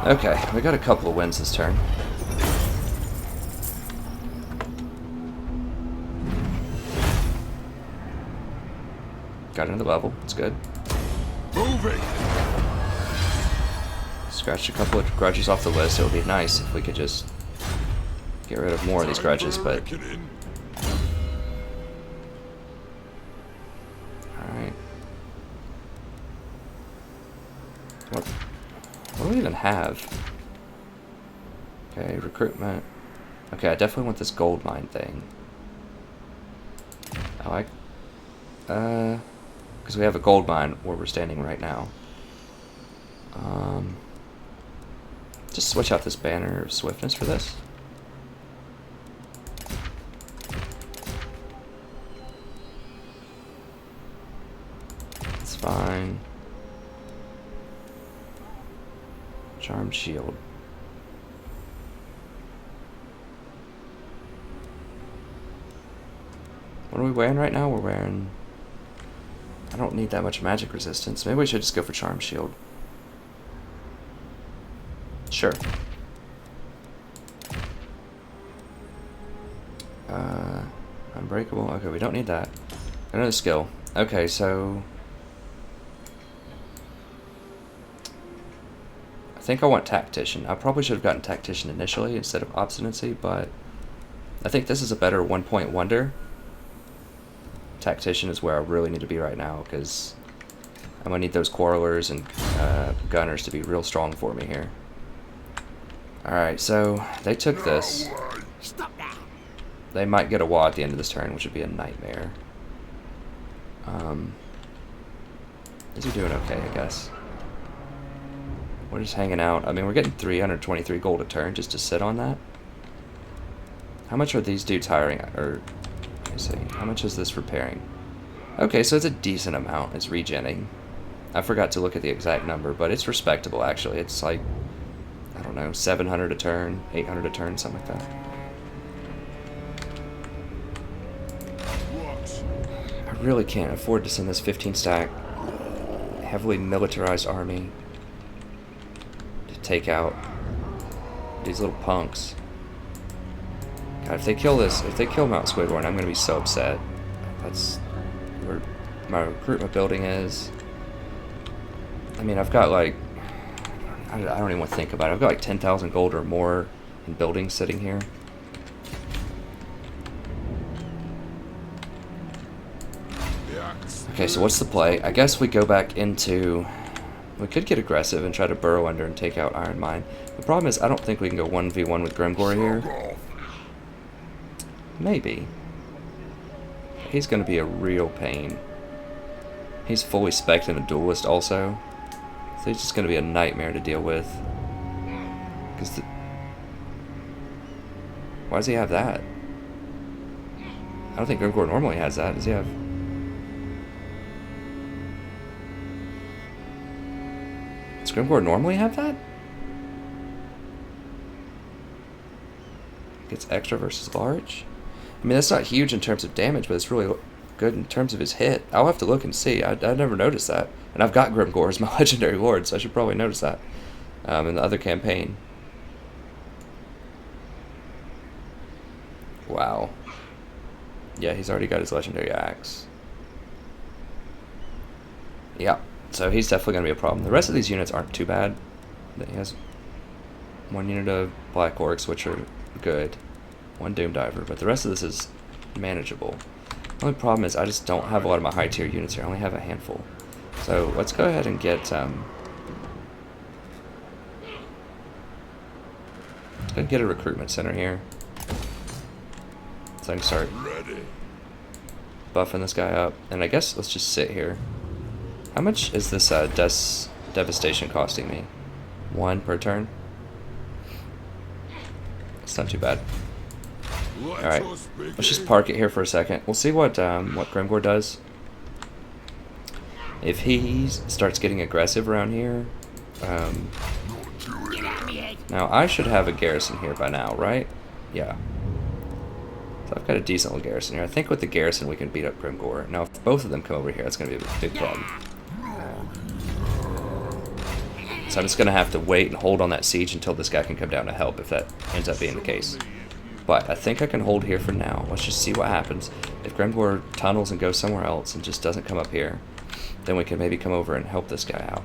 Okay, we got a couple of wins this turn. Got another level, it's good. Moving. Scratched a couple of grudges off the list. It would be nice if we could just get rid of more of these grudges, but... Alright. What do we even have? Okay, recruitment. Okay, I definitely want this gold mine thing. I like... because we have a gold mine where we're standing right now. Just switch out this banner of swiftness for this. It's fine. Charmed shield. What are we wearing right now? We're wearing... I don't need that much magic resistance. Maybe we should just go for charmed shield. Sure. Unbreakable. Okay, we don't need that. Another skill. Okay, so... I think I want Tactician. I probably should have gotten Tactician initially instead of Obstinacy, but... I think this is a better 1-point wonder. Tactician is where I really need to be right now, because I'm going to need those Quarrelers and Gunners to be real strong for me here. Alright, so they took this. Stop that. They might get a wall at the end of this turn, which would be a nightmare. These are doing okay, I guess. We're just hanging out. I mean, we're getting 323 gold a turn just to sit on that. How much are these dudes hiring? Or, let me see. How much is this repairing? Okay, so it's a decent amount. It's regenning. I forgot to look at the exact number, but it's respectable, actually. It's like, I don't know, 700 a turn, 800 a turn, something like that. I really can't afford to send this 15 stack, heavily militarized army to take out these little punks. God, if they kill this, if they kill Mount Squidward, I'm gonna be so upset. That's where my recruitment building is. I mean, I've got like, I don't even want to think about it. I've got like 10,000 gold or more in buildings sitting here. Okay, so what's the play? I guess we go back into... We could get aggressive and try to burrow under and take out Iron Mine. The problem is I don't think we can go 1v1 with Grimgor here. Maybe. He's going to be a real pain. He's fully spec'd in a duelist also. So he's just going to be a nightmare to deal with. Because why does he have that? I don't think Grimgor normally has that. Does he have... Does Grimgor normally have that? Gets extra versus large? I mean, that's not huge in terms of damage, but it's really good in terms of his hit. I'll have to look and see. I never noticed that. And I've got Grimgor as my legendary lord, so I should probably notice that in the other campaign. Wow. Yeah, he's already got his legendary axe. Yeah, so he's definitely going to be a problem. The rest of these units aren't too bad. He has one unit of Black Orcs, which are good. One Doom Diver, but the rest of this is manageable. The only problem is I just don't have a lot of my high tier units here. I only have a handful. So let's go ahead and get a recruitment center here. So I can start buffing this guy up. And I guess let's just sit here. How much is this devastation costing me? 1 per turn? It's not too bad. Alright, let's just park it here for a second. We'll see what Grimgor does. If he starts getting aggressive around here... now, I should have a garrison here by now, right? Yeah. So I've got a decent little garrison here. I think with the garrison we can beat up Grimgor. Now, if both of them come over here, that's going to be a big problem. So I'm just going to have to wait and hold on that siege until this guy can come down to help, if that ends up being the case. But I think I can hold here for now. Let's just see what happens. If Grimgor tunnels and goes somewhere else and just doesn't come up here, then we can maybe come over and help this guy out.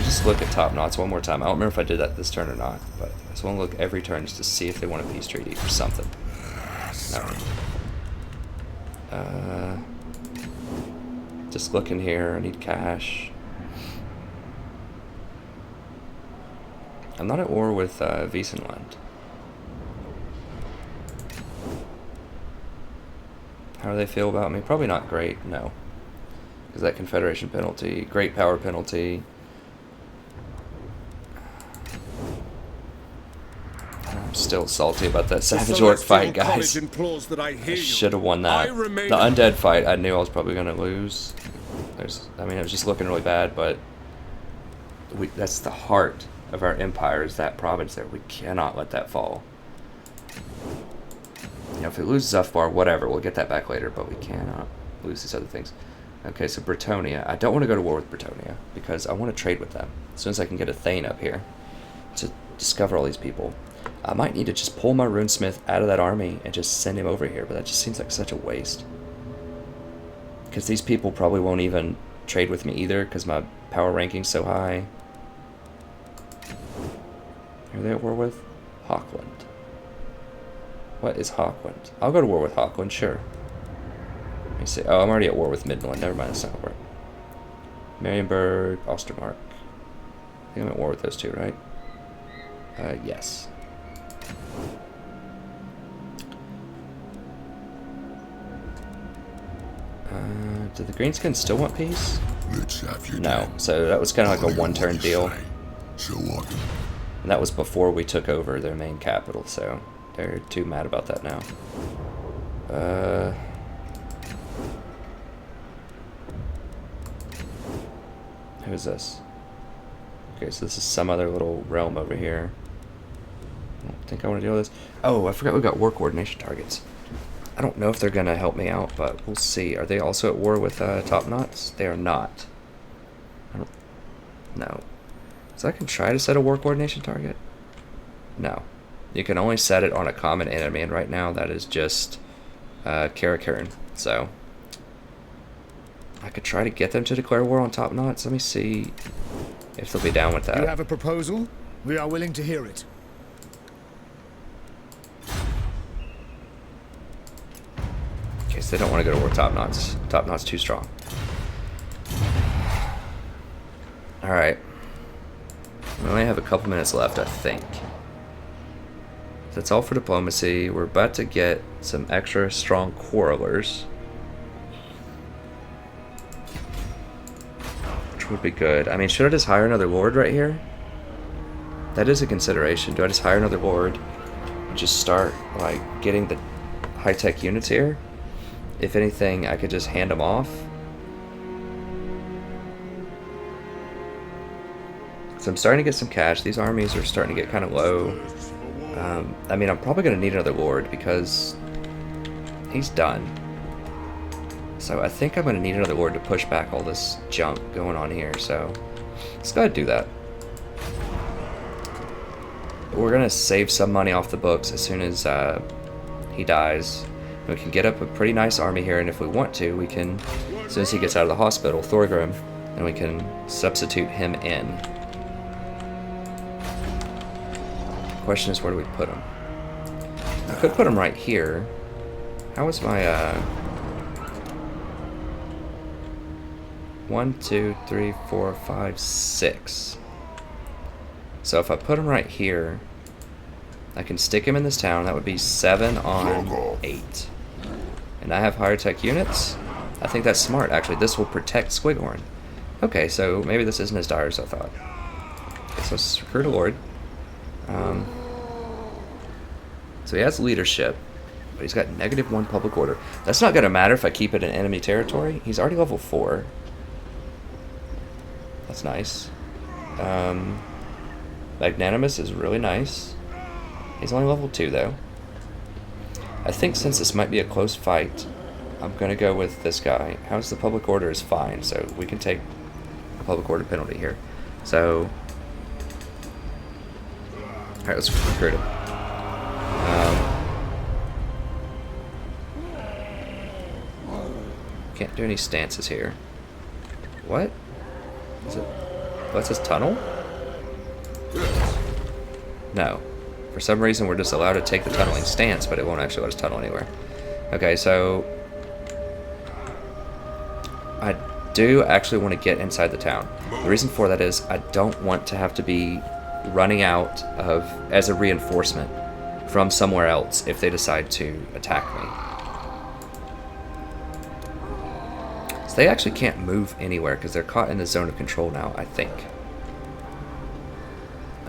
Just look at top knots one more time. I don't remember if I did that this turn or not, but I just want to look every turn just to see if they want a peace treaty or something. No. Just looking here. I need cash. I'm not at war with Wiesenland. How do they feel about me? Probably not great, no. Because that Confederation penalty, great power penalty. I'm still salty about that Savage Orc fight, guys. I should have won that. The Undead fight, I knew I was probably going to lose. I mean, it was just looking really bad, but that's the heart of our empire, is that province there. We cannot let that fall. You know, if it loses Zuffbar, whatever, we'll get that back later, but we cannot lose these other things. Okay, so Bretonia. I don't want to go to war with Bretonia, because I want to trade with them. As soon as I can get a Thane up here to discover all these people. I might need to just pull my runesmith out of that army and just send him over here, but that just seems like such a waste. Because these people probably won't even trade with me either, because my power ranking's so high. Who are they at war with? Hawkland. What is Hawkland? I'll go to war with Hawkland, sure. Let me see. Oh, I'm already at war with Midland. Never mind, that's not work. Marienburg, Ostermark. I think I'm at war with those two, right? Yes. Do the Greenskins still want peace? No, so that was kind of like a one-turn deal. And that was before we took over their main capital, so they're too mad about that now. Who's this? Okay, so this is some other little realm over here. I don't think I want to deal with this. Oh, I forgot we got war coordination targets. I don't know if they're going to help me out, but we'll see. Are they also at war with Top Knots? They are not. I don't... No. So I can try to set a war coordination target? No. You can only set it on a common enemy, and right now that is just Karakern. So I could try to get them to declare war on Top Knots. Let me see if they'll be down with that. You have a proposal? We are willing to hear it. Okay, so they don't want to go to war with Top Knots. Top Knots too strong. Alright. We only have a couple minutes left, I think. That's all for diplomacy. We're about to get some extra strong quarrelers, which would be good. I mean, should I just hire another lord right here? That is a consideration. Do I just hire another lord and just start like getting the high-tech units here? If anything, I could just hand them off. So I'm starting to get some cash. These armies are starting to get kind of low. I mean, I'm probably going to need another lord because he's done. So I think I'm going to need another lord to push back all this junk going on here, so let's go ahead and do that. We're going to save some money off the books as soon as he dies. We can get up a pretty nice army here, and if we want to, we can, as soon as he gets out of the hospital, Thorgrim, then we can substitute him in. The question is, where do we put him? I could put him right here. How was my, 1, 2, 3, 4, 5, 6. So if I put him right here, I can stick him in this town. That would be 7 on 8. And I have higher tech units. I think that's smart, actually. This will protect Squighorn. Okay, so maybe this isn't as dire as I thought. Okay, so let's recruit a lord. So he has leadership, but he's got -1 public order. That's not going to matter if I keep it in enemy territory. He's already level 4. That's nice. Magnanimous is really nice. He's only level 2 though. I think since this might be a close fight, I'm gonna go with this guy. How's the public order is fine, so we can take a public order penalty here. So, alright, let's recruit him. Can't do any stances here. What? Is it? What's this tunnel? No. For some reason, we're just allowed to take the tunneling stance, but it won't actually let us tunnel anywhere. Okay, so I do actually want to get inside the town. The reason for that is I don't want to have to be running out of as a reinforcement from somewhere else if they decide to attack me. So they actually can't move anywhere because they're caught in the zone of control now, I think.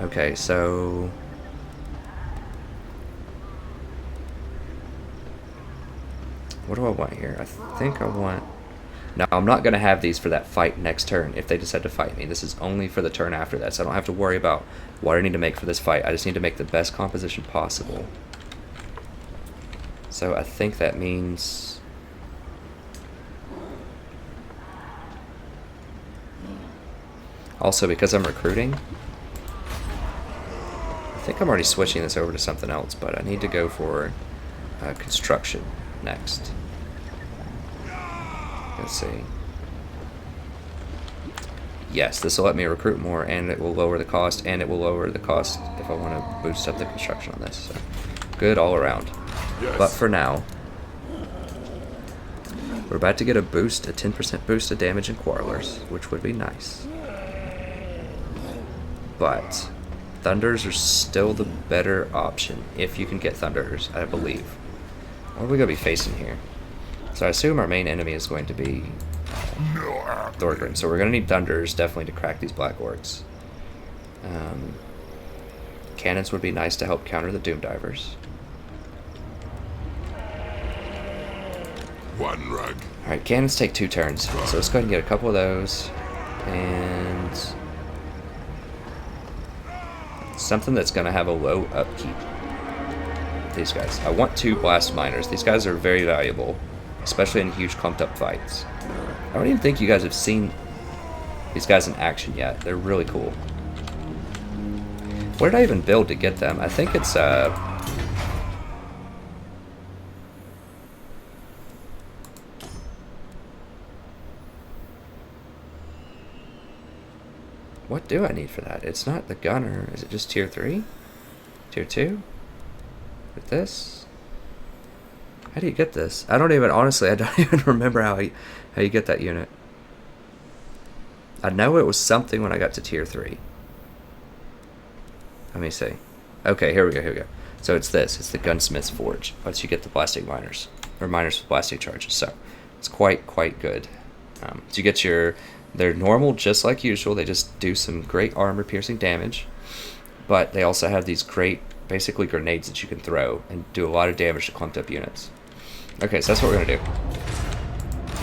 Okay, so what do I want here? I think I want... No, I'm not going to have these for that fight next turn if they decide to fight me. This is only for the turn after that, so I don't have to worry about what I need to make for this fight. I just need to make the best composition possible. So I think that means... Also, because I'm recruiting, I think I'm already switching this over to something else, but I need to go for construction next. Let's see. Yes, this will let me recruit more, and it will lower the cost, and it will lower the cost if I want to boost up the construction on this. So, good all around. Yes. But for now, we're about to get a boost, a 10% boost of damage in Quarrelers, which would be nice. But Thunders are still the better option if you can get Thunders, I believe. What are we going to be facing here? So I assume our main enemy is going to be Thorgrim. So we're going to need Thunders definitely to crack these Black Orcs. Cannons would be nice to help counter the Doom Divers. One rug. Alright, cannons take 2 turns. So let's go ahead and get a couple of those. And something that's going to have a low upkeep. These guys. I want 2 blast miners. These guys are very valuable, especially in huge clumped up fights. I don't even think you guys have seen these guys in action yet. They're really cool. What did I even build to get them? I think it's what do I need for that? It's not the gunner. Is it just tier 3? Tier 2? With this? How do you get this? I don't even, honestly, I don't even remember how you get that unit. I know it was something when I got to tier 3. Let me see. Okay, here we go. So it's this. It's the Gunsmith's Forge. Once you get the plastic miners. Or miners with plastic charges. So it's quite good. So you get your... They're normal just like usual. They just do some great armor-piercing damage. But they also have these great, basically grenades that you can throw and do a lot of damage to clumped up units. Okay, so that's what we're going to do.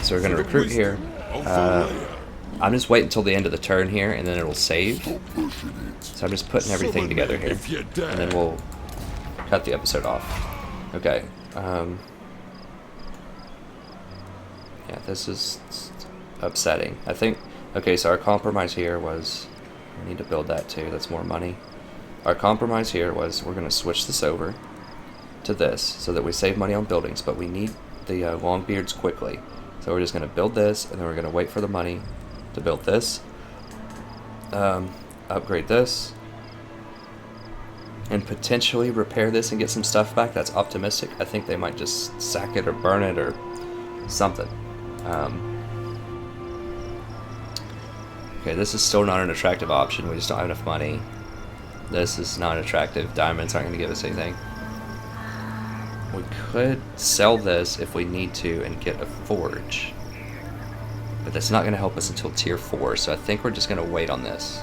So we're going to recruit here. I'm just waiting until the end of the turn here, and then it'll save. So I'm just putting everything together here. And then we'll cut the episode off. Okay. Yeah, this is upsetting. I think, okay, so our compromise here was, we need to build that too, that's more money. Our compromise here was we're going to switch this over to this so that we save money on buildings, but we need the Longbeards quickly. So we're just going to build this, and then we're going to wait for the money to build this, upgrade this, and potentially repair this and get some stuff back. That's optimistic. I think they might just sack it or burn it or something. Okay, this is still not an attractive option. We just don't have enough money. This is not attractive. Diamonds aren't going to give us anything. We could sell this if we need to and get a forge. But that's not going to help us until tier 4, so I think we're just going to wait on this.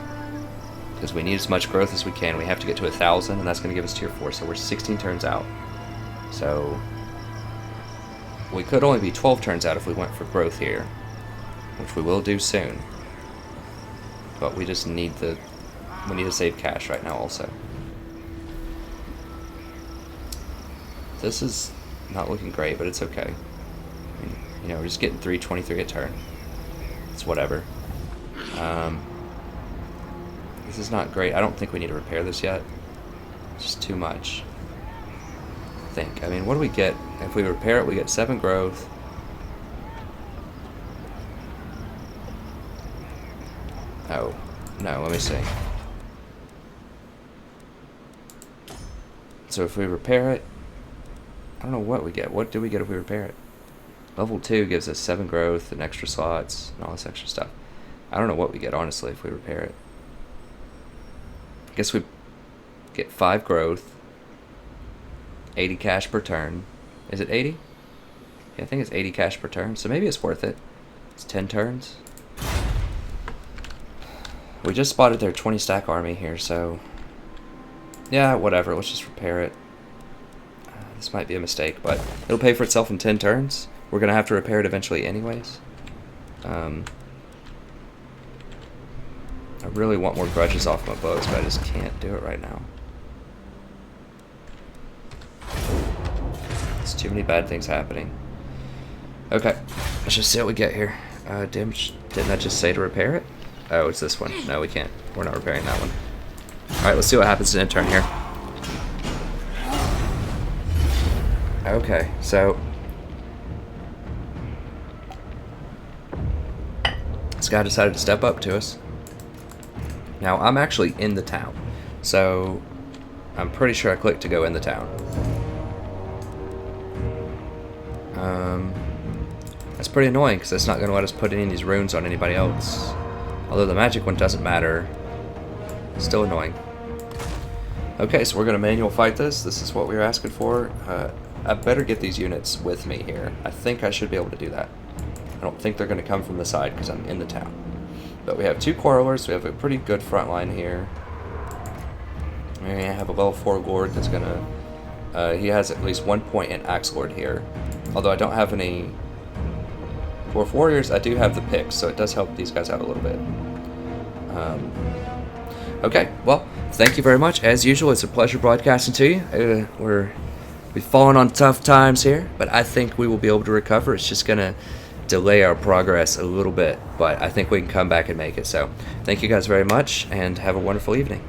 Because we need as much growth as we can. We have to get to 1,000, and that's going to give us tier 4, so we're 16 turns out. So we could only be 12 turns out if we went for growth here, which we will do soon. But we just need we need to save cash right now also. This is not looking great, but it's okay. I mean, you know, we're just getting 323 a turn. It's whatever. This is not great. I don't think we need to repair this yet. It's just too much. I think. I mean, what do we get? If we repair it, we get 7 growth. Oh. No, let me see. So if we repair it, I don't know what we get. What do we get if we repair it? Level 2 gives us 7 growth and extra slots and all this extra stuff. I don't know what we get, honestly, if we repair it. I guess we get 5 growth, 80 cash per turn. Is it 80? Yeah, I think it's 80 cash per turn, so maybe it's worth it. It's 10 turns. We just spotted their 20 stack army here, so yeah, whatever, let's just repair it. This might be a mistake, but it'll pay for itself in 10 turns. We're going to have to repair it eventually anyways. I really want more grudges off my bows, but I just can't do it right now. There's too many bad things happening. Okay, let's just see what we get here. Didn't I just say to repair it? Oh, it's this one. No, we can't. We're not repairing that one. Alright, let's see what happens in a turn here. Okay, so this guy decided to step up to us. Now, I'm actually in the town, so I'm pretty sure I clicked to go in the town. That's pretty annoying, because it's not going to let us put any of these runes on anybody else. Although the magic one doesn't matter. It's still annoying. Okay, so we're going to manual fight this. This is what we were asking for. I better get these units with me here. I think I should be able to do that. I don't think they're going to come from the side because I'm in the town. But we have 2 quarrelers, so we have a pretty good front line here. We have a level 4 lord that's going to... he has at least 1 point in axe lord here. Although I don't have any dwarf warriors, I do have the picks, so it does help these guys out a little bit. Okay, well, thank you very much. As usual, it's a pleasure broadcasting to you. We've fallen on tough times here, but I think we will be able to recover. It's just going to delay our progress a little bit, but I think we can come back and make it. So thank you guys very much, and have a wonderful evening.